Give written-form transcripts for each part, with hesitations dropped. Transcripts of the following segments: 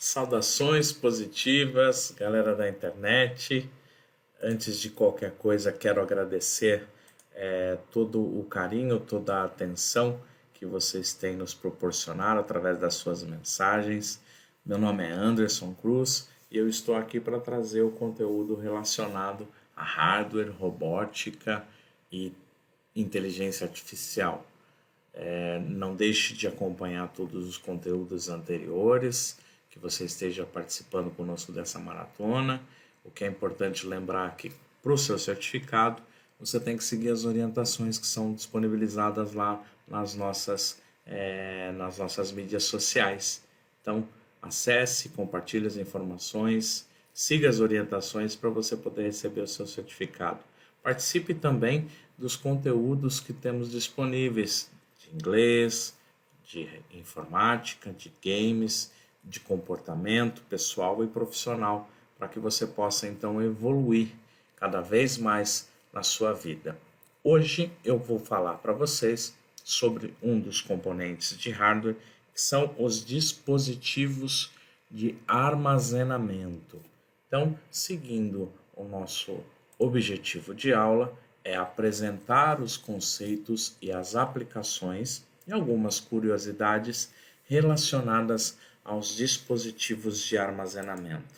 Saudações positivas, galera da internet. Antes de qualquer coisa, quero agradecer todo o carinho, toda a atenção que vocês têm nos proporcionado através das suas mensagens. Meu nome é Anderson Cruz e eu estou aqui para trazer o conteúdo relacionado a hardware, robótica e inteligência artificial. Não deixe de acompanhar todos os conteúdos anteriores, que você esteja participando conosco dessa maratona. O que é importante lembrar é que para o seu certificado você tem que seguir as orientações que são disponibilizadas lá nas nossas mídias sociais. Então, acesse, compartilhe as informações, siga as orientações para você poder receber o seu certificado. Participe também dos conteúdos que temos disponíveis de inglês, de informática, de games, de comportamento pessoal e profissional, para que você possa então evoluir cada vez mais na sua vida. Hoje eu vou falar para vocês sobre um dos componentes de hardware, que são os dispositivos de armazenamento. Então, seguindo o nosso objetivo de aula, é apresentar os conceitos e as aplicações e algumas curiosidades relacionadas aos dispositivos de armazenamento.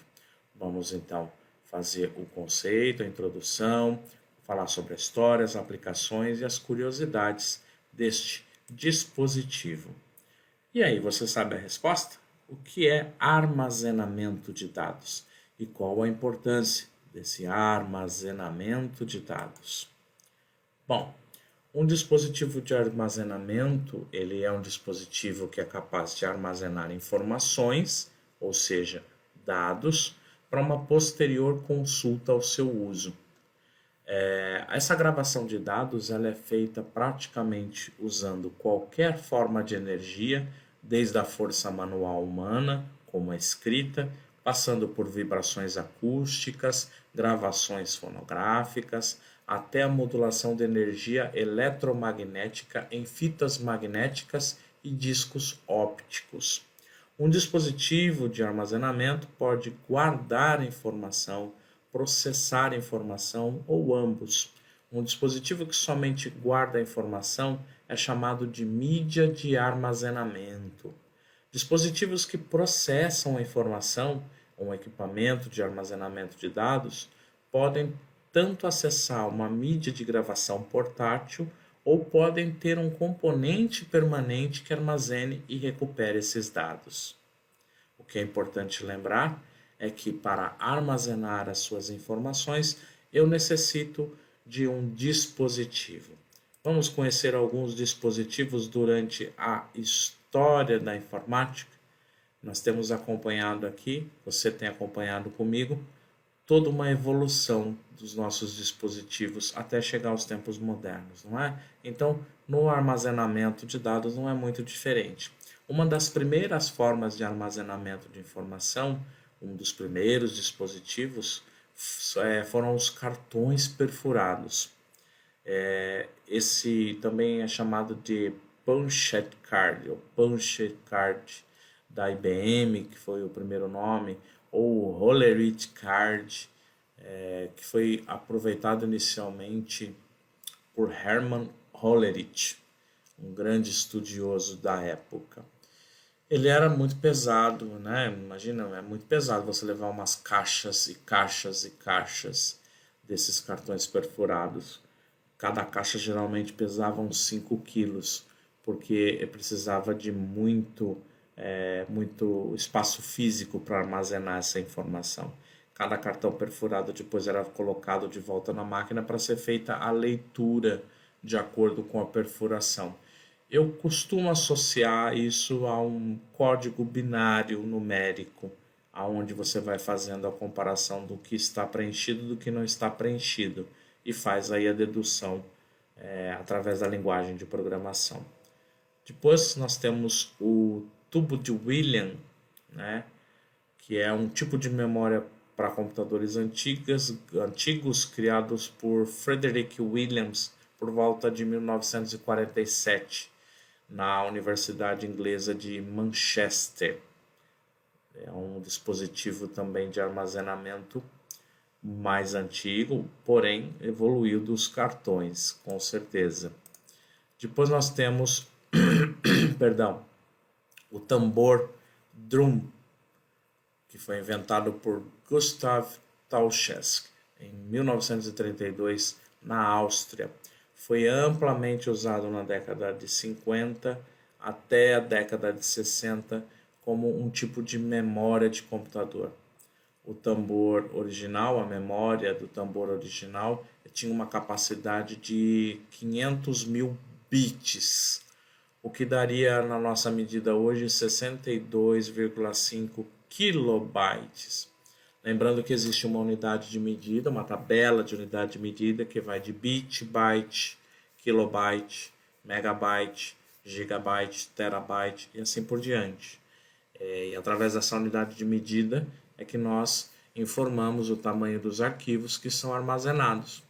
Vamos então fazer o conceito, a introdução, falar sobre a história, as aplicações e as curiosidades deste dispositivo. E aí, você sabe a resposta? O que é armazenamento de dados e qual a importância desse armazenamento de dados? Bom, um dispositivo de armazenamento, ele é um dispositivo que é capaz de armazenar informações, ou seja, dados, para uma posterior consulta ao seu uso. Essa gravação de dados ela é feita praticamente usando qualquer forma de energia, desde a força manual humana, como a escrita, passando por vibrações acústicas, gravações fonográficas, até a modulação de energia eletromagnética em fitas magnéticas e discos ópticos. Um dispositivo de armazenamento pode guardar informação, processar informação ou ambos. Um dispositivo que somente guarda a informação é chamado de mídia de armazenamento. Dispositivos que processam a informação, um equipamento de armazenamento de dados, podem tanto acessar uma mídia de gravação portátil ou podem ter um componente permanente que armazene e recupere esses dados. O que é importante lembrar é que para armazenar as suas informações eu necessito de um dispositivo. Vamos conhecer alguns dispositivos durante a história da informática. Nós temos acompanhado aqui, você tem acompanhado comigo, toda uma evolução dos nossos dispositivos até chegar aos tempos modernos, não é? Então, no armazenamento de dados não é muito diferente. Uma das primeiras formas de armazenamento de informação, um dos primeiros dispositivos, foram os cartões perfurados. Esse também é chamado de Punched Card, ou Punched Card da IBM, que foi o primeiro nome, ou Hollerith Card, que foi aproveitado inicialmente por Hermann Hollerith, um grande estudioso da época. Ele era muito pesado, né? Imagina, é muito pesado você levar umas caixas e caixas e caixas desses cartões perfurados. Cada caixa geralmente pesava uns 5 quilos, porque precisava de muito espaço físico para armazenar essa informação. Cada cartão perfurado depois era colocado de volta na máquina para ser feita a leitura de acordo com a perfuração. Eu costumo associar isso a um código binário numérico, aonde você vai fazendo a comparação do que está preenchido do que não está preenchido e faz aí a dedução através da linguagem de programação. Depois nós temos o tubo de Williams, né, que é um tipo de memória para computadores antigos criados por Frederick Williams por volta de 1947 na Universidade Inglesa de Manchester. É um dispositivo também de armazenamento mais antigo, porém evoluiu dos cartões, com certeza. Depois nós temos, perdão, o tambor drum, que foi inventado por Gustav Tauschesky em 1932 na Áustria. Foi amplamente usado na década de 50 até a década de 60 como um tipo de memória de computador. O tambor original, a memória do tambor original, tinha uma capacidade de 500 mil bits, o que daria na nossa medida hoje 62,5 kilobytes. Lembrando que existe uma unidade de medida, uma tabela de unidade de medida que vai de bit, byte, kilobyte, megabyte, gigabyte, terabyte e assim por diante. E através dessa unidade de medida é que nós informamos o tamanho dos arquivos que são armazenados.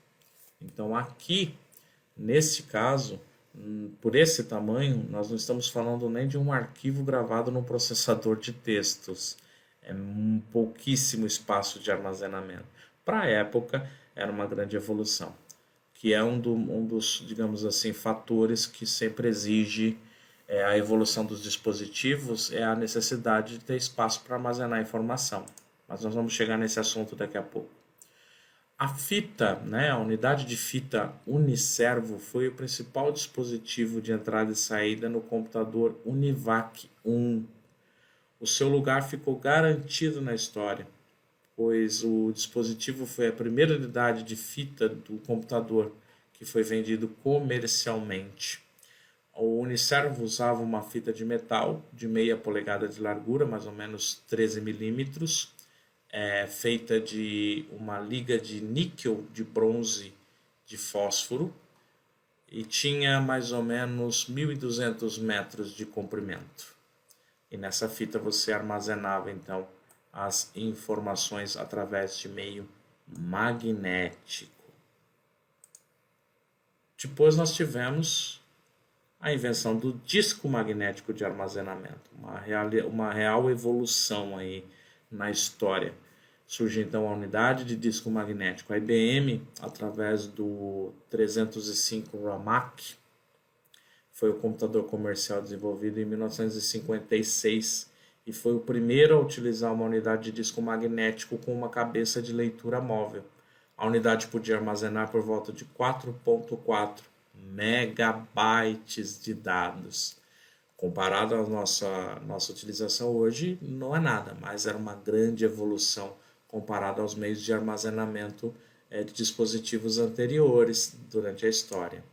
Então aqui, nesse caso, por esse tamanho, nós não estamos falando nem de um arquivo gravado no processador de textos. É um pouquíssimo espaço de armazenamento. Para a época, era uma grande evolução, que é um dos, digamos assim, fatores que sempre exige a evolução dos dispositivos, é a necessidade de ter espaço para armazenar informação. Mas nós vamos chegar nesse assunto daqui a pouco. A fita, né, a unidade de fita Uniservo, foi o principal dispositivo de entrada e saída no computador Univac 1. O seu lugar ficou garantido na história, pois o dispositivo foi a primeira unidade de fita do computador que foi vendido comercialmente. O Uniservo usava uma fita de metal de meia polegada de largura, mais ou menos 13 milímetros, feita de uma liga de níquel, de bronze, de fósforo, e tinha mais ou menos 1.200 metros de comprimento. E nessa fita você armazenava então as informações através de meio magnético. Depois nós tivemos a invenção do disco magnético de armazenamento, uma real evolução aí na história. Surge então a unidade de disco magnético. A IBM, através do 305 RAMAC, foi o computador comercial desenvolvido em 1956 e foi o primeiro a utilizar uma unidade de disco magnético com uma cabeça de leitura móvel. A unidade podia armazenar por volta de 4.4 megabytes de dados. Comparado à nossa utilização hoje, não é nada, mas era uma grande evolução comparado aos meios de armazenamento de dispositivos anteriores durante a história.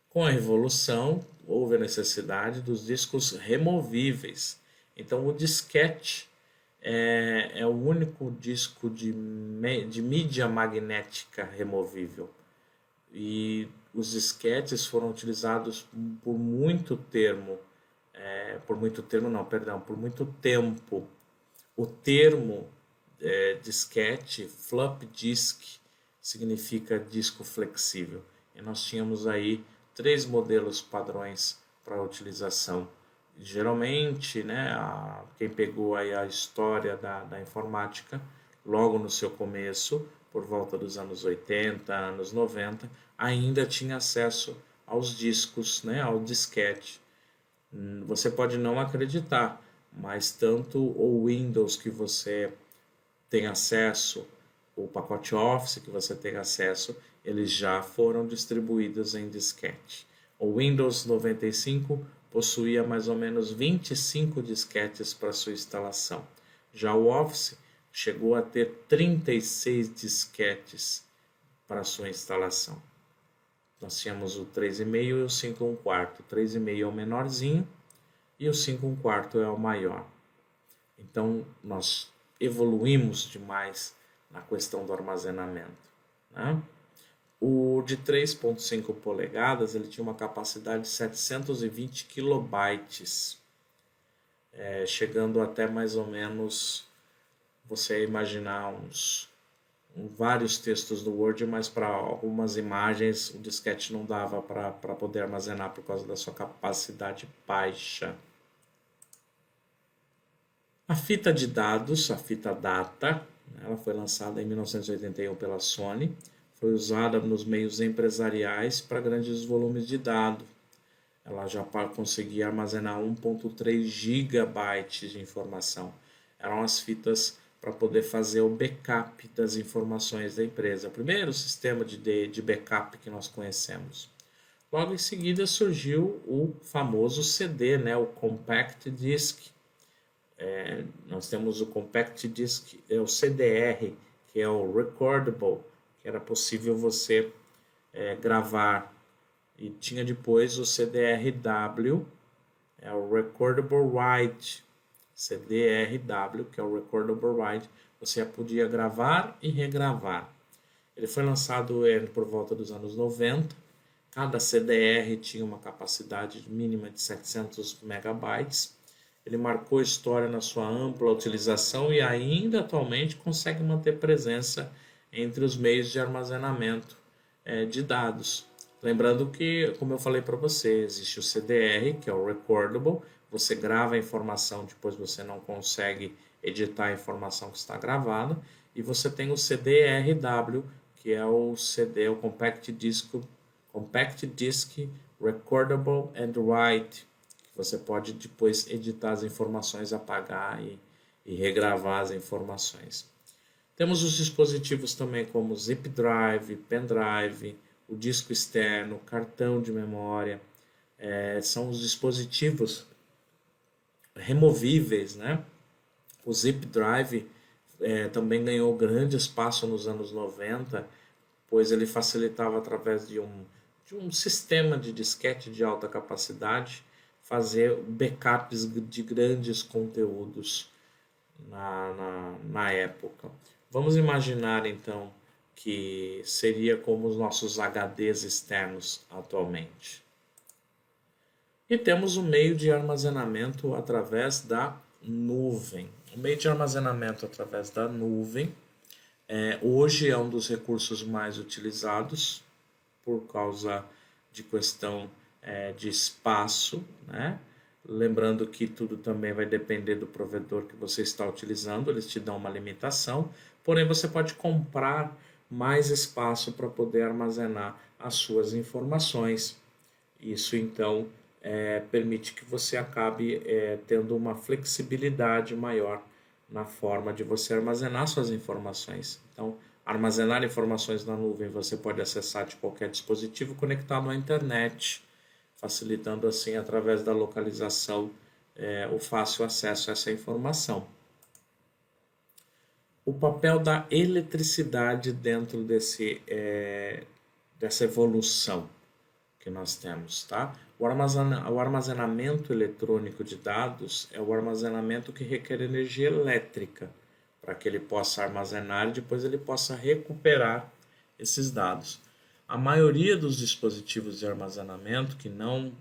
Com a revolução, houve a necessidade dos discos removíveis. Então, o disquete é o único disco de mídia magnética removível. E os disquetes foram utilizados por muito tempo. O termo disquete, flop disk, significa disco flexível. E nós tínhamos aí 3 modelos padrões para utilização. Geralmente, né, quem pegou aí a história da informática, logo no seu começo, por volta dos anos 80, anos 90, ainda tinha acesso aos discos, né, ao disquete. Você pode não acreditar, mas tanto o Windows que você tem acesso, o pacote Office que você tem acesso, eles já foram distribuídos em disquete. O Windows 95 possuía mais ou menos 25 disquetes para sua instalação. Já o Office chegou a ter 36 disquetes para sua instalação. Nós tínhamos o 3,5 e o 5,1/4. O 3,5 é o menorzinho e o 5,1/4 é o maior. Então, nós evoluímos demais na questão do armazenamento, né? O de 3,5 polegadas ele tinha uma capacidade de 720 kilobytes, chegando até mais ou menos, você imaginar vários textos do Word, mas para algumas imagens o disquete não dava para poder armazenar por causa da sua capacidade baixa. A fita de dados, a fita data, ela foi lançada em 1981 pela Sony, foi usada nos meios empresariais para grandes volumes de dados. Ela já conseguia armazenar 1.3 gigabytes de informação. Eram as fitas para poder fazer o backup das informações da empresa. O primeiro sistema de backup que nós conhecemos. Logo em seguida surgiu o famoso CD, né, o Compact Disc. Nós temos o Compact Disc, o CDR, que é o Recordable, que era possível você gravar. E tinha depois o CDR-W, é o Recordable Write, CDR-W, que é o Recordable Write, você podia gravar e regravar. Ele foi lançado por volta dos anos 90, cada CDR tinha uma capacidade mínima de 700 megabytes, ele marcou história na sua ampla utilização e ainda atualmente consegue manter presença entre os meios de armazenamento de dados. Lembrando que, como eu falei para você, existe o CDR, que é o Recordable, você grava a informação, depois você não consegue editar a informação que está gravada, e você tem o CDR-W, que é o CD, o Compact Disc Recordable and Write, que você pode depois editar as informações, apagar e regravar as informações. Temos os dispositivos também como Zip Drive, Pendrive, o disco externo, cartão de memória, são os dispositivos removíveis, né? O Zip Drive também ganhou grande espaço nos anos 90, pois ele facilitava através de um sistema de disquete de alta capacidade fazer backups de grandes conteúdos na época. Vamos imaginar então que seria como os nossos HDs externos atualmente. E temos o meio de armazenamento através da nuvem. O meio de armazenamento através da nuvem hoje é um dos recursos mais utilizados por causa de questão de espaço, né? Lembrando que tudo também vai depender do provedor que você está utilizando, eles te dão uma limitação, porém você pode comprar mais espaço para poder armazenar as suas informações. Isso então permite que você acabe tendo uma flexibilidade maior na forma de você armazenar suas informações. Então, armazenar informações na nuvem você pode acessar de qualquer dispositivo conectado à internet, facilitando assim, através da localização, o fácil acesso a essa informação. O papel da eletricidade dentro dessa evolução que nós temos, tá? O armazenamento eletrônico de dados é o armazenamento que requer energia elétrica para que ele possa armazenar e depois ele possa recuperar esses dados. A maioria dos dispositivos de armazenamento que não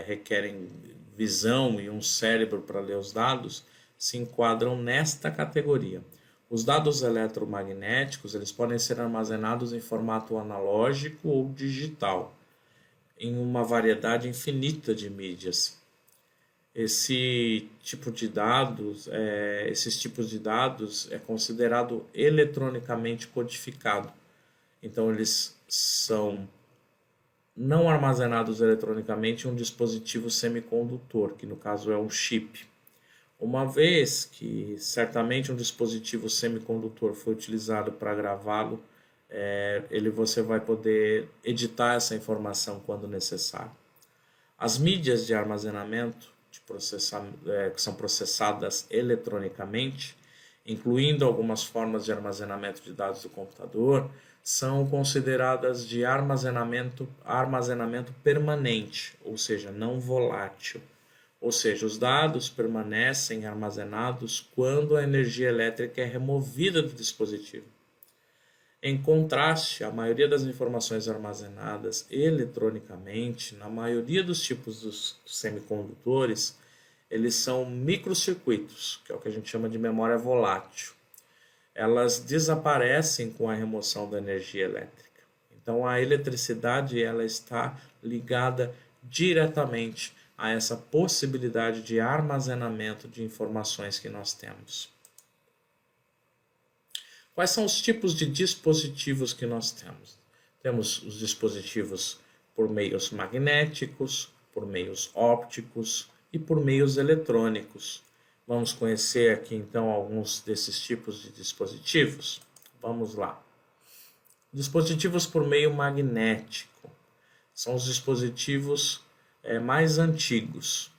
requerem visão e um cérebro para ler os dados se enquadram nesta categoria. Os dados eletromagnéticos eles podem ser armazenados em formato analógico ou digital, em uma variedade infinita de mídias. Esses tipos de dados é considerado eletronicamente codificado. Então eles são não armazenados eletronicamente em um dispositivo semicondutor, que no caso é um chip. Uma vez que certamente um dispositivo semicondutor foi utilizado para gravá-lo, você vai poder editar essa informação quando necessário. As mídias de armazenamento que são processadas eletronicamente, incluindo algumas formas de armazenamento de dados do computador, são consideradas de armazenamento permanente, ou seja, não volátil. Ou seja, os dados permanecem armazenados quando a energia elétrica é removida do dispositivo. Em contraste, a maioria das informações armazenadas eletronicamente, na maioria dos tipos dos semicondutores, eles são microcircuitos, que é o que a gente chama de memória volátil. Elas desaparecem com a remoção da energia elétrica. Então, a eletricidade ela está ligada diretamente a essa possibilidade de armazenamento de informações que nós temos. Quais são os tipos de dispositivos que nós temos? Temos os dispositivos por meios magnéticos, por meios ópticos e por meios eletrônicos. Vamos conhecer aqui então alguns desses tipos de dispositivos? Vamos lá. Dispositivos por meio magnético são os dispositivos mais antigos.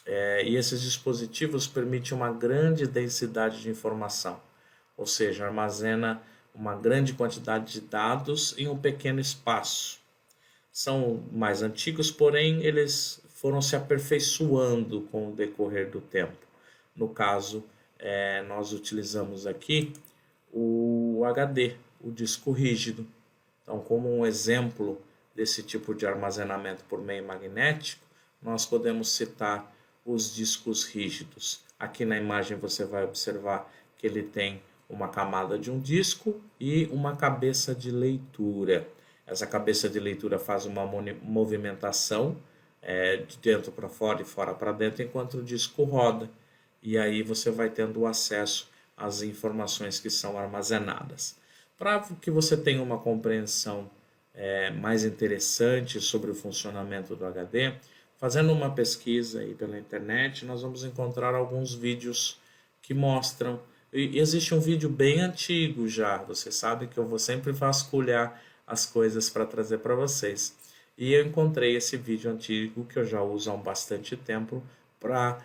E esses dispositivos permitem uma grande densidade de informação, ou seja, armazena uma grande quantidade de dados em um pequeno espaço. São mais antigos, porém eles foram se aperfeiçoando com o decorrer do tempo. No caso, nós utilizamos aqui o HD, o disco rígido. Então, como um exemplo desse tipo de armazenamento por meio magnético, nós podemos citar os discos rígidos. Aqui na imagem você vai observar que ele tem uma camada de um disco e uma cabeça de leitura. Essa cabeça de leitura faz uma movimentação de dentro para fora e fora para dentro, enquanto o disco roda. E aí você vai tendo acesso às informações que são armazenadas. Para que você tenha uma compreensão mais interessante sobre o funcionamento do HD, fazendo uma pesquisa aí pela internet, nós vamos encontrar alguns vídeos que mostram. E existe um vídeo bem antigo já, você sabe que eu vou sempre vasculhar as coisas para trazer para vocês. E eu encontrei esse vídeo antigo que eu já uso há bastante tempo para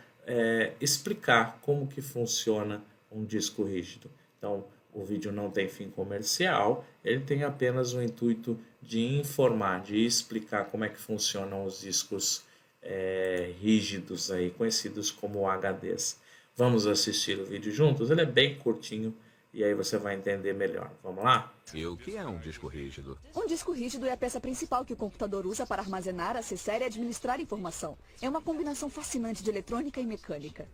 explicar como que funciona um disco rígido. Então, o vídeo não tem fim comercial, ele tem apenas o intuito de informar, de explicar como é que funcionam os discos rígidos, aí, conhecidos como HDs. Vamos assistir o vídeo juntos? Ele é bem curtinho e aí você vai entender melhor. Vamos lá? E o que é um disco rígido? Um disco rígido é a peça principal que o computador usa para armazenar, acessar e administrar informação. É uma combinação fascinante de eletrônica e mecânica.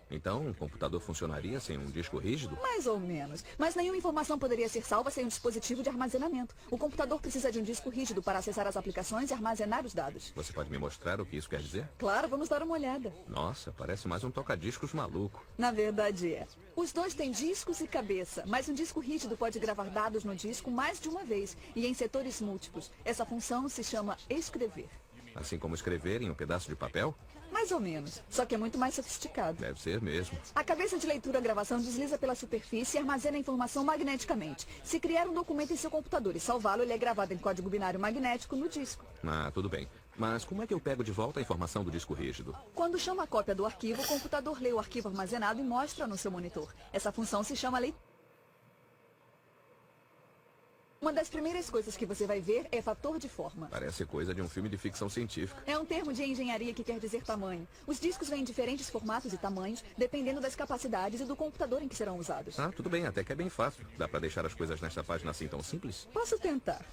Então, um computador funcionaria sem um disco rígido? Mais ou menos. Mas nenhuma informação poderia ser salva sem um dispositivo de armazenamento. O computador precisa de um disco rígido para acessar as aplicações e armazenar os dados. Você pode me mostrar o que isso quer dizer? Claro, vamos dar uma olhada. Nossa, parece mais um toca-discos maluco. Na verdade é. Os dois têm discos e cabeça, mas um disco rígido pode gravar dados no disco mais de uma vez e em setores múltiplos. Essa função se chama escrever. Assim como escrever em um pedaço de papel? Mais ou menos, só que é muito mais sofisticado. Deve ser mesmo. A cabeça de leitura-gravação desliza pela superfície e armazena a informação magneticamente. Se criar um documento em seu computador e salvá-lo, ele é gravado em código binário magnético no disco. Ah, tudo bem. Mas como é que eu pego de volta a informação do disco rígido? Quando chama a cópia do arquivo, o computador lê o arquivo armazenado e mostra no seu monitor. Essa função se chama leitura. Uma das primeiras coisas que você vai ver é fator de forma. Parece coisa de um filme de ficção científica. É um termo de engenharia que quer dizer tamanho. Os discos vêm em diferentes formatos e tamanhos, dependendo das capacidades e do computador em que serão usados. Ah, tudo bem, até que é bem fácil. Dá pra deixar as coisas nesta página assim tão simples? Posso tentar.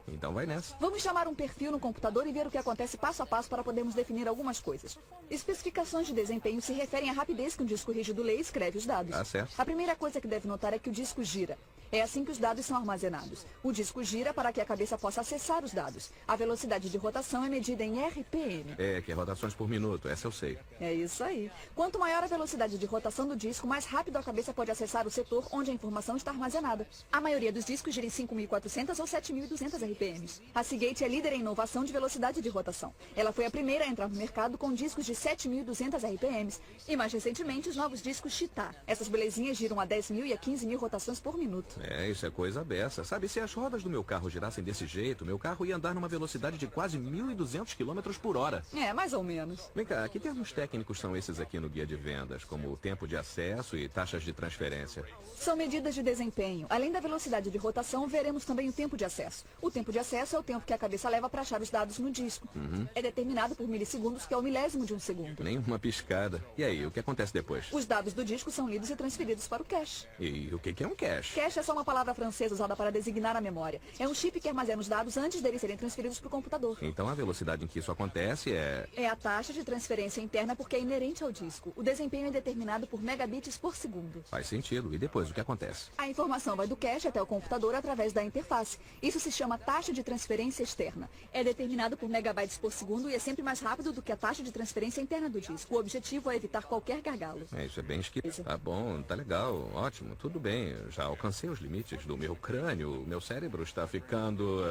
Então vai nessa. Vamos chamar um perfil no computador e ver o que acontece passo a passo para podermos definir algumas coisas. Especificações de desempenho se referem à rapidez que um disco rígido lê e escreve os dados. Ah, certo. A primeira coisa que deve notar é que o disco gira. É assim que os dados são armazenados. O disco gira para que a cabeça possa acessar os dados. A velocidade de rotação é medida em RPM. É, que é rotações por minuto, essa eu sei. É isso aí. Quanto maior a velocidade de rotação do disco, mais rápido a cabeça pode acessar o setor onde a informação está armazenada. A maioria dos discos gira em 5.400 ou 7.200 RPMs. A Seagate é líder em inovação de velocidade de rotação. Ela foi a primeira a entrar no mercado com discos de 7.200 RPMs. E mais recentemente, os novos discos Cheetah. Essas belezinhas giram a 10.000 e a 15.000 rotações por minuto. É, isso é coisa beça. Sabe, se as rodas do meu carro girassem desse jeito, meu carro ia andar numa velocidade de quase 1.200 km por hora. É, mais ou menos. Vem cá, que termos técnicos são esses aqui no guia de vendas, como o tempo de acesso e taxas de transferência? São medidas de desempenho. Além da velocidade de rotação, veremos também o tempo de acesso. O tempo de acesso é o tempo que a cabeça leva para achar os dados no disco. É determinado por milissegundos, que é o milésimo de um segundo. Nem uma piscada. E aí, o que acontece depois? Os dados do disco são lidos e transferidos para o cache. E o que é um cache? Cache é só uma palavra francesa usada para designar a memória. É um chip que armazena os dados antes deles serem transferidos para o computador. Então a velocidade em que isso acontece é... É a taxa de transferência interna porque é inerente ao disco. O desempenho é determinado por megabits por segundo. Faz sentido. E depois, o que acontece? A informação vai do cache até o computador através da interface. Isso se chama taxa de transferência externa. É determinado por megabytes por segundo e é sempre mais rápido do que a taxa de transferência interna do disco. O objetivo é evitar qualquer gargalo. Isso é bem esquisito. Tá bom, tá legal, ótimo, tudo bem. Eu já alcancei os limites do meu crânio. O meu cérebro está ficando...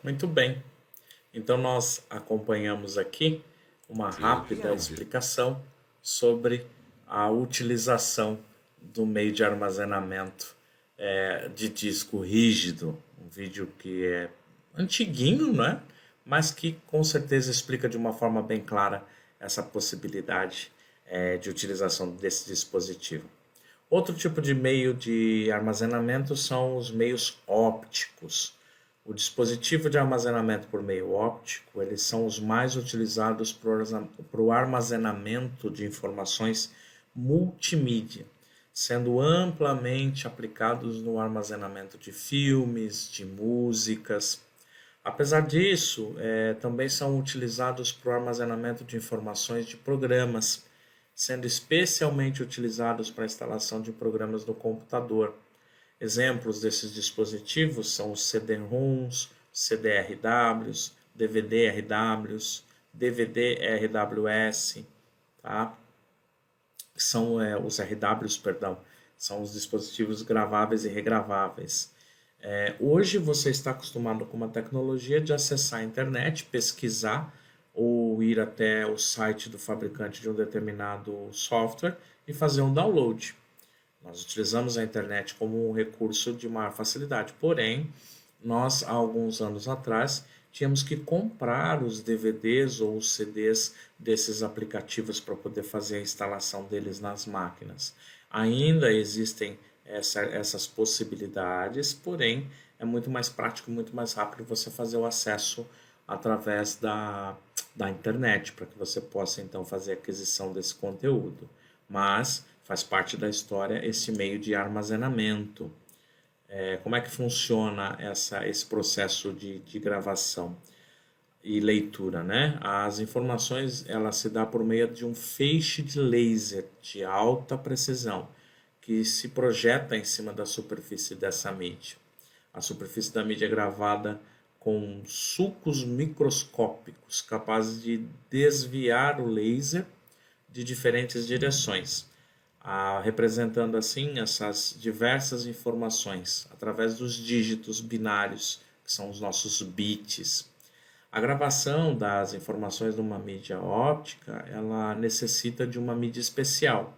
Muito bem. Então nós acompanhamos aqui uma rápida explicação sobre a utilização do meio de armazenamento de disco rígido. Um vídeo que é antiguinho, né? Mas que com certeza explica de uma forma bem clara essa possibilidade de utilização desse dispositivo. Outro tipo de meio de armazenamento são os meios ópticos. O dispositivo de armazenamento por meio óptico, eles são os mais utilizados para o armazenamento de informações multimídia, sendo amplamente aplicados no armazenamento de filmes, de músicas. Apesar disso, também são utilizados para o armazenamento de informações de programas, sendo especialmente utilizados para a instalação de programas no computador. Exemplos desses dispositivos são os CD-ROMs, CD-RWs, DVD-RWs, DVD-RWS, tá? São os RWs, perdão, são os dispositivos graváveis e regraváveis. Hoje você está acostumado com uma tecnologia de acessar a internet, pesquisar ou ir até o site do fabricante de um determinado software e fazer um download. Nós utilizamos a internet como um recurso de maior facilidade, porém, nós, há alguns anos atrás, tínhamos que comprar os DVDs ou os CDs desses aplicativos para poder fazer a instalação deles nas máquinas. Ainda existem essas possibilidades, porém, é muito mais prático, muito mais rápido você fazer o acesso através da internet, para que você possa, então, fazer a aquisição desse conteúdo. Mas faz parte da história esse meio de armazenamento. Como é que funciona esse processo de gravação e leitura, né? As informações elas se dão por meio de um feixe de laser de alta precisão que se projeta em cima da superfície dessa mídia. A superfície da mídia é gravada com sulcos microscópicos capazes de desviar o laser de diferentes direções, representando assim essas diversas informações através dos dígitos binários, que são os nossos bits. A gravação das informações numa mídia óptica, ela necessita de uma mídia especial.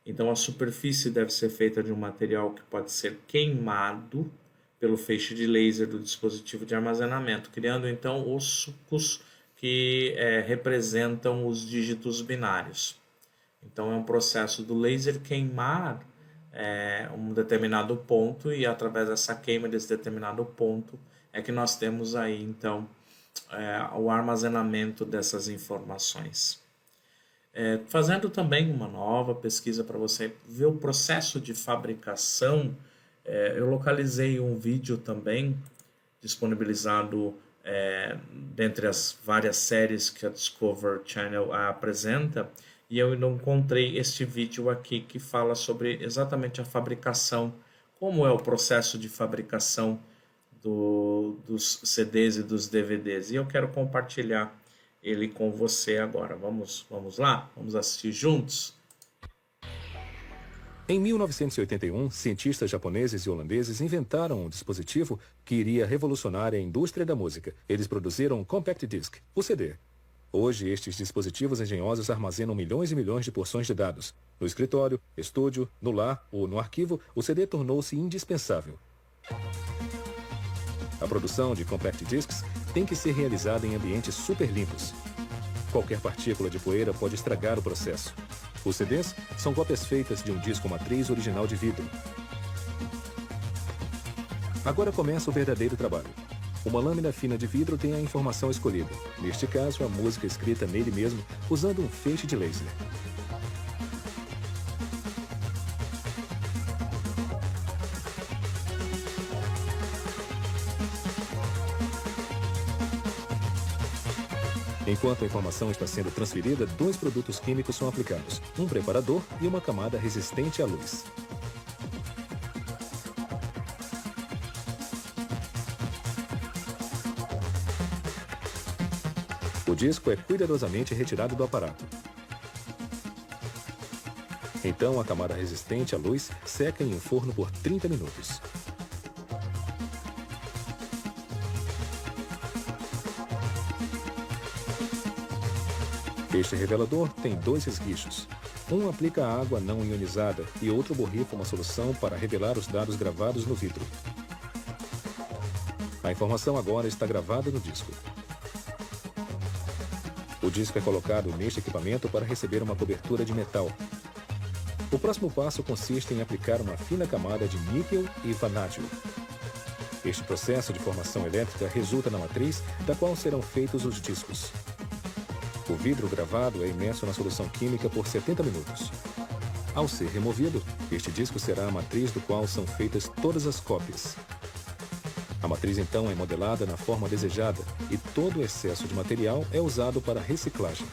Então a superfície deve ser feita de um material que pode ser queimado pelo feixe de laser do dispositivo de armazenamento, criando então os sulcos que representam os dígitos binários. Então é um processo do laser queimar um determinado ponto e através dessa queima desse determinado ponto é que nós temos aí então o armazenamento dessas informações. Fazendo também uma nova pesquisa para você ver o processo de fabricação, eu localizei um vídeo também disponibilizado dentre as várias séries que a Discovery Channel apresenta, e eu encontrei este vídeo aqui que fala sobre exatamente a fabricação, como é o processo de fabricação dos CDs e dos DVDs. E eu quero compartilhar ele com você agora. Vamos lá? Vamos assistir juntos? Em 1981, cientistas japoneses e holandeses inventaram um dispositivo que iria revolucionar a indústria da música. Eles produziram um Compact Disc, o CD. Hoje, estes dispositivos engenhosos armazenam milhões e milhões de porções de dados. No escritório, estúdio, no lar ou no arquivo, o CD tornou-se indispensável. A produção de Compact Discs tem que ser realizada em ambientes super limpos. Qualquer partícula de poeira pode estragar o processo. Os CDs são cópias feitas de um disco matriz original de vidro. Agora começa o verdadeiro trabalho. Uma lâmina fina de vidro tem a informação escolhida. Neste caso, a música escrita nele mesmo, usando um feixe de laser. Enquanto a informação está sendo transferida, 2 produtos químicos são aplicados, um preparador e uma camada resistente à luz. O disco é cuidadosamente retirado do aparato. Então, a camada resistente à luz seca em um forno por 30 minutos. Este revelador tem 2 esguichos. Um aplica água não ionizada e outro borrifa uma solução para revelar os dados gravados no vidro. A informação agora está gravada no disco. O disco é colocado neste equipamento para receber uma cobertura de metal. O próximo passo consiste em aplicar uma fina camada de níquel e vanádio. Este processo de formação elétrica resulta na matriz da qual serão feitos os discos. O vidro gravado é imerso na solução química por 70 minutos. Ao ser removido, este disco será a matriz do qual são feitas todas as cópias. A matriz então é modelada na forma desejada e todo o excesso de material é usado para reciclagem.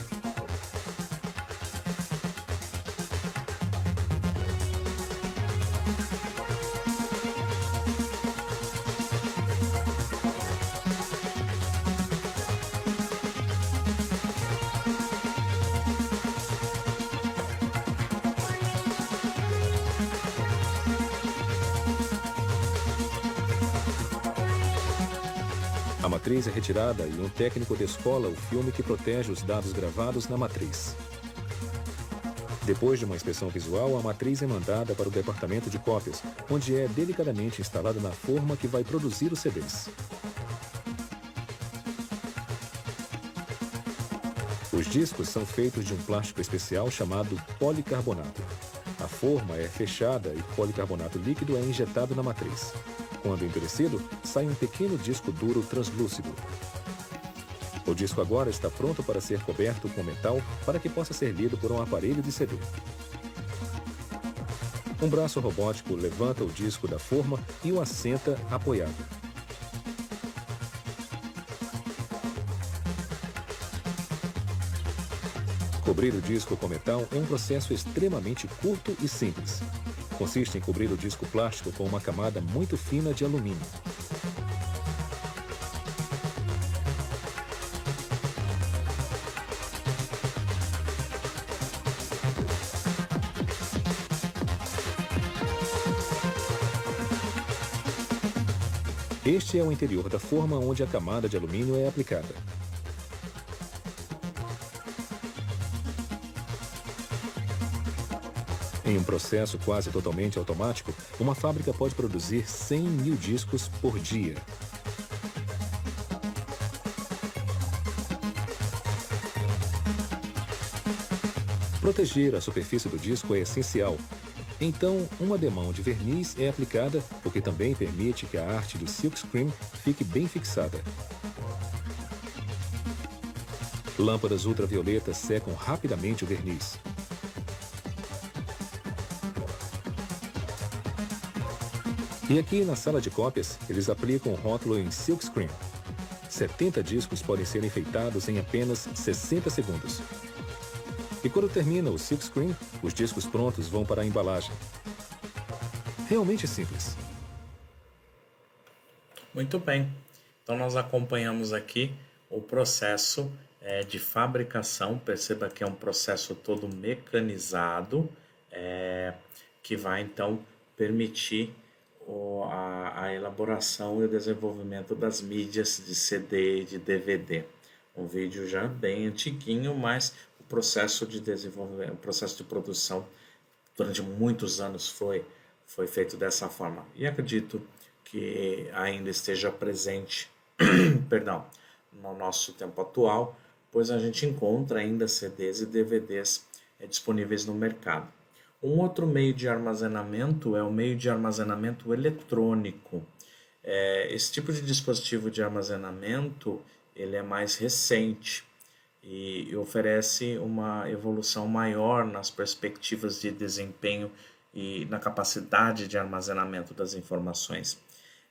A matriz é retirada e um técnico descola o filme que protege os dados gravados na matriz. Depois de uma inspeção visual, a matriz é mandada para o departamento de cópias, onde é delicadamente instalada na forma que vai produzir os CDs. Os discos são feitos de um plástico especial chamado policarbonato. A forma é fechada e o policarbonato líquido é injetado na matriz. Quando endurecido, sai um pequeno disco duro translúcido. O disco agora está pronto para ser coberto com metal para que possa ser lido por um aparelho de CD. Um braço robótico levanta o disco da forma e o assenta apoiado. Cobrir o disco com metal é um processo extremamente curto e simples. Consiste em cobrir o disco plástico com uma camada muito fina de alumínio. Este é o interior da forma onde a camada de alumínio é aplicada. Em um processo quase totalmente automático, uma fábrica pode produzir 100 mil discos por dia. Proteger a superfície do disco é essencial. Então, uma demão de verniz é aplicada, o que também permite que a arte do silkscreen fique bem fixada. Lâmpadas ultravioletas secam rapidamente o verniz. E aqui na sala de cópias, eles aplicam o rótulo em silkscreen. 70 discos podem ser enfeitados em apenas 60 segundos. E quando termina o silkscreen, os discos prontos vão para a embalagem. Realmente simples. Muito bem. Então nós acompanhamos aqui o processo de fabricação. Perceba que é um processo todo mecanizado, que vai então permitir a elaboração e o desenvolvimento das mídias de CD e de DVD. Um vídeo já bem antiguinho, mas o processo de desenvolvimento, o processo de produção durante muitos anos foi feito dessa forma. E acredito que ainda esteja presente perdão, no nosso tempo atual, pois a gente encontra ainda CDs e DVDs disponíveis no mercado. Um outro meio de armazenamento é o meio de armazenamento eletrônico. Esse tipo de dispositivo de armazenamento ele é mais recente e oferece uma evolução maior nas perspectivas de desempenho e na capacidade de armazenamento das informações.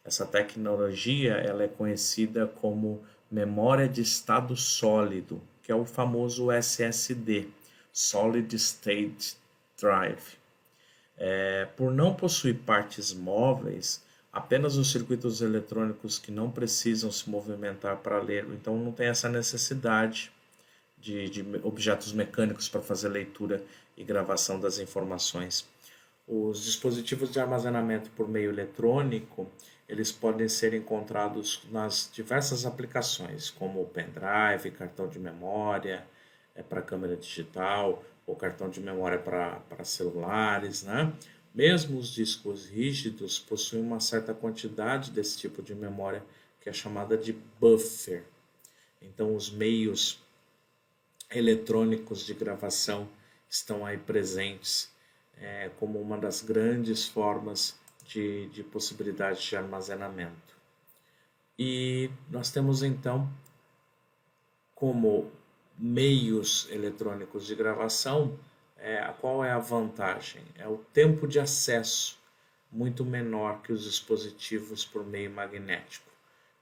Essa tecnologia ela é conhecida como memória de estado sólido, que é o famoso SSD, Solid State Drive. Por não possuir partes móveis, apenas os circuitos eletrônicos que não precisam se movimentar para ler, então não tem essa necessidade de objetos mecânicos para fazer leitura e gravação das informações. Os dispositivos de armazenamento por meio eletrônico, eles podem ser encontrados nas diversas aplicações, como o pendrive, cartão de memória para câmera digital, ou cartão de memória para celulares, né? Mesmo os discos rígidos possuem uma certa quantidade desse tipo de memória, que é chamada de buffer. Então, os meios eletrônicos de gravação estão aí presentes como uma das grandes formas de possibilidade de armazenamento. E nós temos então como meios eletrônicos de gravação, qual é a vantagem? É o tempo de acesso muito menor que os dispositivos por meio magnético,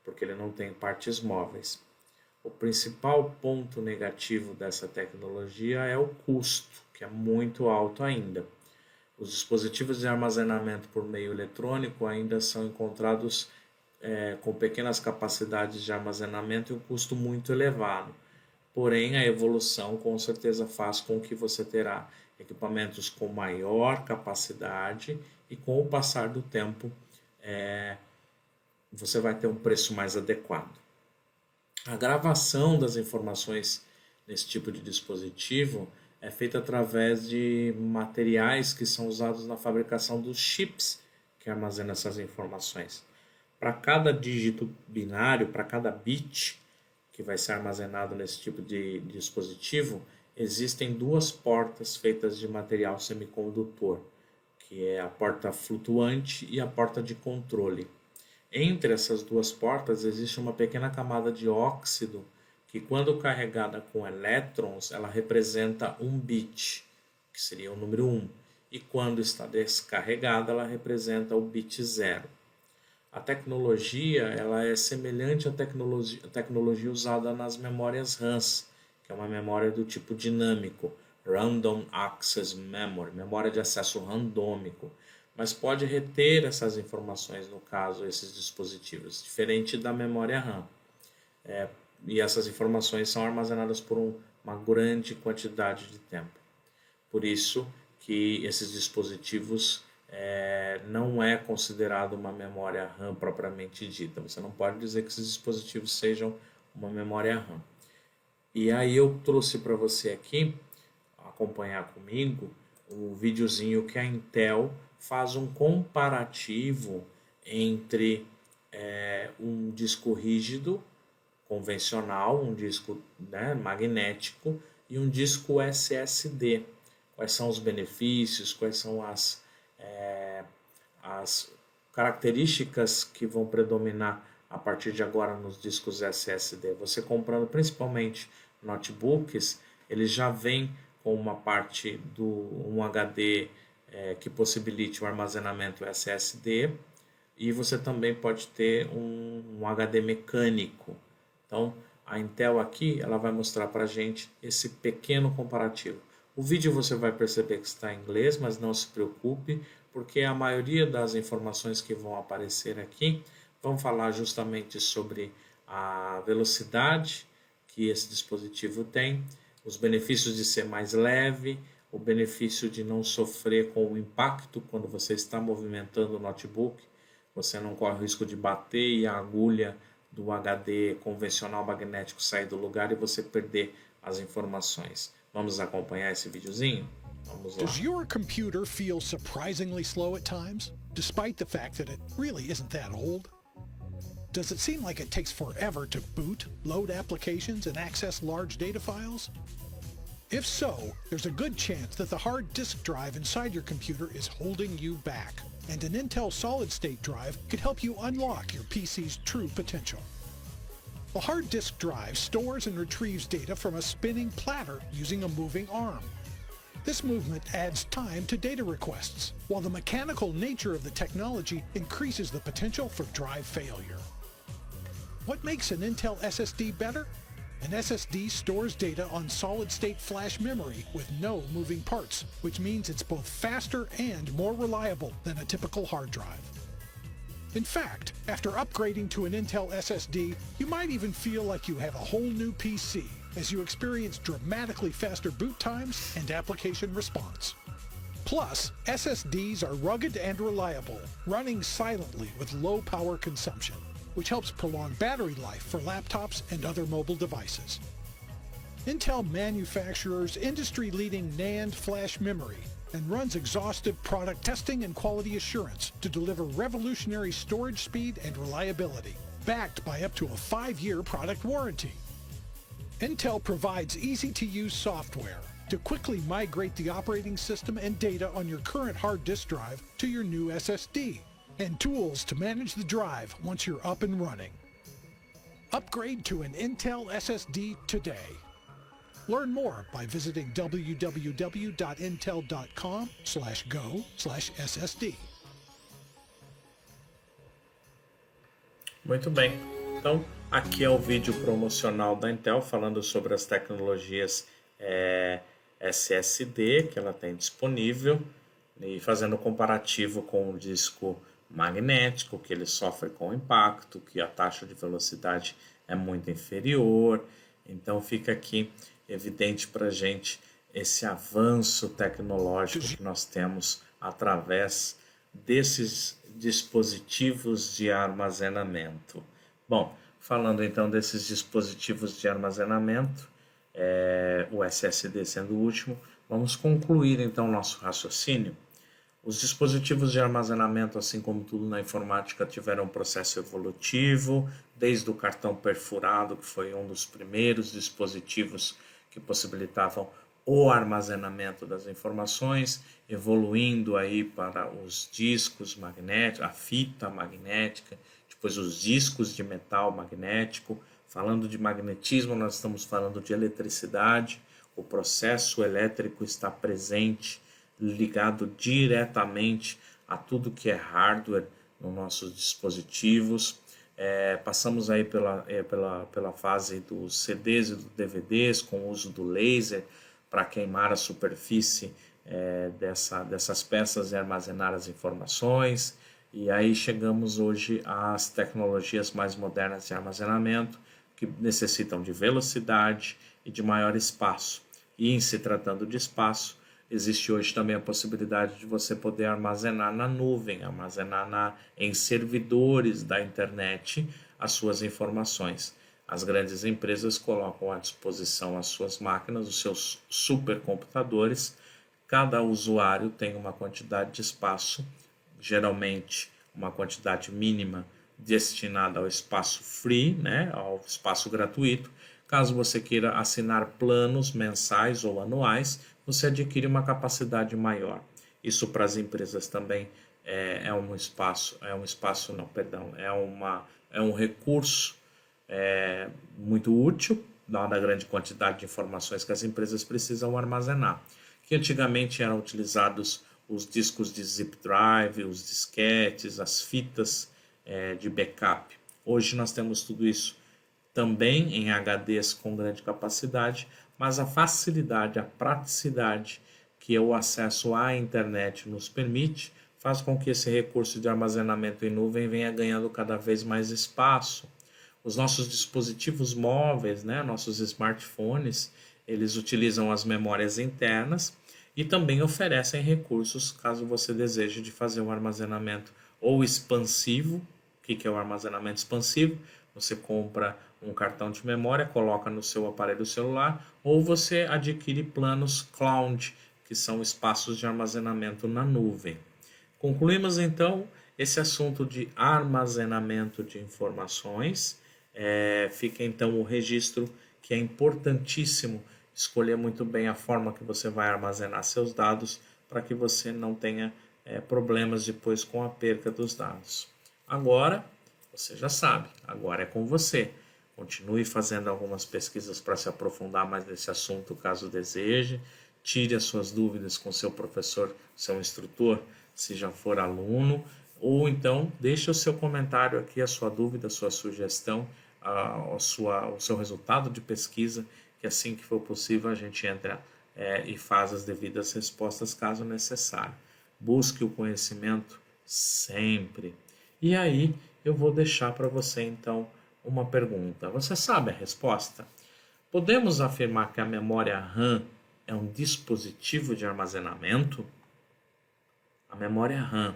porque ele não tem partes móveis. O principal ponto negativo dessa tecnologia é o custo, que é muito alto ainda. Os dispositivos de armazenamento por meio eletrônico ainda são encontrados com pequenas capacidades de armazenamento e um custo muito elevado. Porém, a evolução com certeza faz com que você terá equipamentos com maior capacidade e com o passar do tempo você vai ter um preço mais adequado. A gravação das informações nesse tipo de dispositivo é feita através de materiais que são usados na fabricação dos chips que armazenam essas informações. Para cada dígito binário, para cada bit que vai ser armazenado nesse tipo de dispositivo, existem duas portas feitas de material semicondutor, que é a porta flutuante e a porta de controle. Entre essas duas portas existe uma pequena camada de óxido que, quando carregada com elétrons, ela representa um bit, que seria o número 1, e quando está descarregada, ela representa o bit 0. A tecnologia ela é semelhante à tecnologia usada nas memórias RAMs, que é uma memória do tipo dinâmico, Random Access Memory, memória de acesso randômico, mas pode reter essas informações, no caso, esses dispositivos, diferente da memória RAM. E essas informações são armazenadas por uma grande quantidade de tempo. Por isso que esses dispositivos não é considerado uma memória RAM propriamente dita. Você não pode dizer que esses dispositivos sejam uma memória RAM. E aí eu trouxe para você aqui, acompanhar comigo, o videozinho que a Intel faz um comparativo entre um disco rígido, convencional, um disco magnético e um disco SSD. Quais são os benefícios, quais são as características que vão predominar a partir de agora nos discos SSD. Você comprando principalmente notebooks, eles já vêm com uma parte um HD que possibilite o armazenamento SSD, e você também pode ter um HD mecânico. Então, a Intel aqui ela vai mostrar para a gente esse pequeno comparativo. O vídeo você vai perceber que está em inglês, mas não se preocupe, porque a maioria das informações que vão aparecer aqui vão falar justamente sobre a velocidade que esse dispositivo tem, os benefícios de ser mais leve, o benefício de não sofrer com o impacto quando você está movimentando o notebook, você não corre o risco de bater e a agulha do HD convencional magnético sair do lugar e você perder as informações. Vamos acompanhar esse videozinho? Vamos lá. Does your computer feel surprisingly slow at times, despite the fact that it really isn't that old? Does it seem like it takes forever to boot, load applications, and access large data files? If so, there's a good chance that the hard disk drive inside your computer is holding you back, and an Intel solid-state drive could help you unlock your PC's true potential. A hard disk drive stores and retrieves data from a spinning platter using a moving arm. This movement adds time to data requests, while the mechanical nature of the technology increases the potential for drive failure. What makes an Intel SSD better? An SSD stores data on solid-state flash memory with no moving parts, which means it's both faster and more reliable than a typical hard drive. In fact, after upgrading to an Intel SSD, you might even feel like you have a whole new PC as you experience dramatically faster boot times and application response. Plus, SSDs are rugged and reliable, running silently with low power consumption, which helps prolong battery life for laptops and other mobile devices. Intel manufactures industry-leading NAND flash memory and runs exhaustive product testing and quality assurance to deliver revolutionary storage speed and reliability, backed by up to a 5-year product warranty. Intel provides easy-to-use software to quickly migrate the operating system and data on your current hard disk drive to your new SSD, and tools to manage the drive once you're up and running. Upgrade to an Intel SSD today. Learn more by visiting www.intel.com/go/SSD. Muito bem. Então, aqui é o vídeo promocional da Intel falando sobre as tecnologias SSD que ela tem disponível e fazendo um comparativo com o disco magnético, que ele sofre com impacto, que a taxa de velocidade é muito inferior. Então fica aqui evidente para a gente esse avanço tecnológico que nós temos através desses dispositivos de armazenamento. Bom, falando então desses dispositivos de armazenamento, o SSD sendo o último, vamos concluir então nosso raciocínio. Os dispositivos de armazenamento, assim como tudo na informática, tiveram um processo evolutivo, desde o cartão perfurado, que foi um dos primeiros dispositivos que possibilitavam o armazenamento das informações, evoluindo aí para os discos magnéticos, a fita magnética, depois os discos de metal magnético. Falando de magnetismo, nós estamos falando de eletricidade. O processo elétrico está presente, ligado diretamente a tudo que é hardware nos nossos dispositivos. Passamos aí pela fase dos CDs e dos DVDs, com o uso do laser para queimar a superfície dessas peças e armazenar as informações. E aí chegamos hoje às tecnologias mais modernas de armazenamento, que necessitam de velocidade e de maior espaço. E em se tratando de espaço, existe hoje também a possibilidade de você poder armazenar na nuvem, armazenar em servidores da internet as suas informações. As grandes empresas colocam à disposição as suas máquinas, os seus supercomputadores. Cada usuário tem uma quantidade de espaço, geralmente uma quantidade mínima destinada ao espaço free, né, ao espaço gratuito. Caso você queira assinar planos mensais ou anuais, você adquire uma capacidade maior. Isso para as empresas também é um recurso muito útil, dada a grande quantidade de informações que as empresas precisam armazenar. Que antigamente eram utilizados os discos de zip drive, os disquetes, as fitas de backup. Hoje nós temos tudo isso também em HDs com grande capacidade, mas a facilidade, a praticidade que o acesso à internet nos permite faz com que esse recurso de armazenamento em nuvem venha ganhando cada vez mais espaço. Os nossos dispositivos móveis, né, nossos smartphones, eles utilizam as memórias internas e também oferecem recursos caso você deseje de fazer um armazenamento ou expansivo. O que é o armazenamento expansivo? Você compra um cartão de memória, coloca no seu aparelho celular, ou você adquire planos cloud, que são espaços de armazenamento na nuvem. Concluímos então esse assunto de armazenamento de informações. Fica então o registro que é importantíssimo escolher muito bem a forma que você vai armazenar seus dados para que você não tenha problemas depois com a perca dos dados. Agora, você já sabe, agora é com você. Continue fazendo algumas pesquisas para se aprofundar mais nesse assunto, caso deseje. Tire as suas dúvidas com seu professor, seu instrutor, se já for aluno. Ou então, deixe o seu comentário aqui, a sua dúvida, a sua sugestão. o seu resultado de pesquisa, que assim que for possível a gente entra e faz as devidas respostas caso necessário. Busque o conhecimento sempre. E aí eu vou deixar para você então uma pergunta. Você sabe a resposta? Podemos afirmar que a memória RAM é um dispositivo de armazenamento? A memória RAM,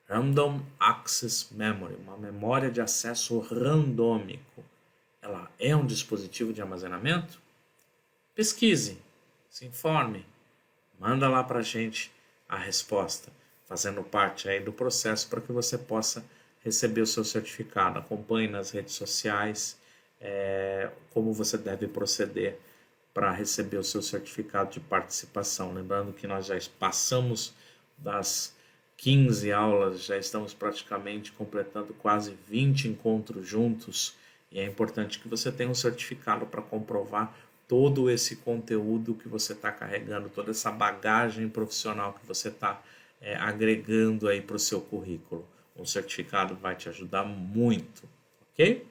Random Access Memory, uma memória de acesso randômico, ela é um dispositivo de armazenamento? Pesquise, se informe, manda lá para a gente a resposta, fazendo parte aí do processo para que você possa receber o seu certificado. Acompanhe nas redes sociais como você deve proceder para receber o seu certificado de participação. Lembrando que nós já passamos das 15 aulas, já estamos praticamente completando quase 20 encontros juntos e é importante que você tenha um certificado para comprovar todo esse conteúdo que você está carregando, toda essa bagagem profissional que você está agregando aí para o seu currículo. Um certificado vai te ajudar muito, ok?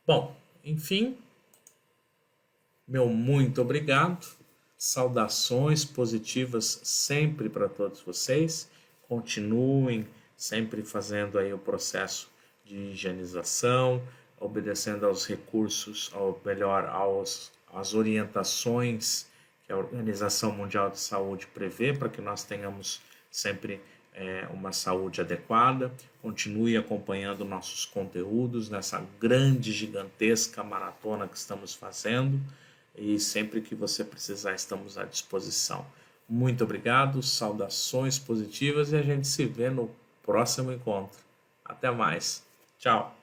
Bom, enfim, meu muito obrigado, saudações positivas sempre para todos vocês, continuem sempre fazendo aí o processo de higienização, obedecendo aos recursos, ou melhor, às orientações que a Organização Mundial de Saúde prevê para que nós tenhamos sempre uma saúde adequada. Continue acompanhando nossos conteúdos nessa grande, gigantesca maratona que estamos fazendo e sempre que você precisar estamos à disposição. Muito obrigado, saudações positivas e a gente se vê no próximo encontro. Até mais. Tchau.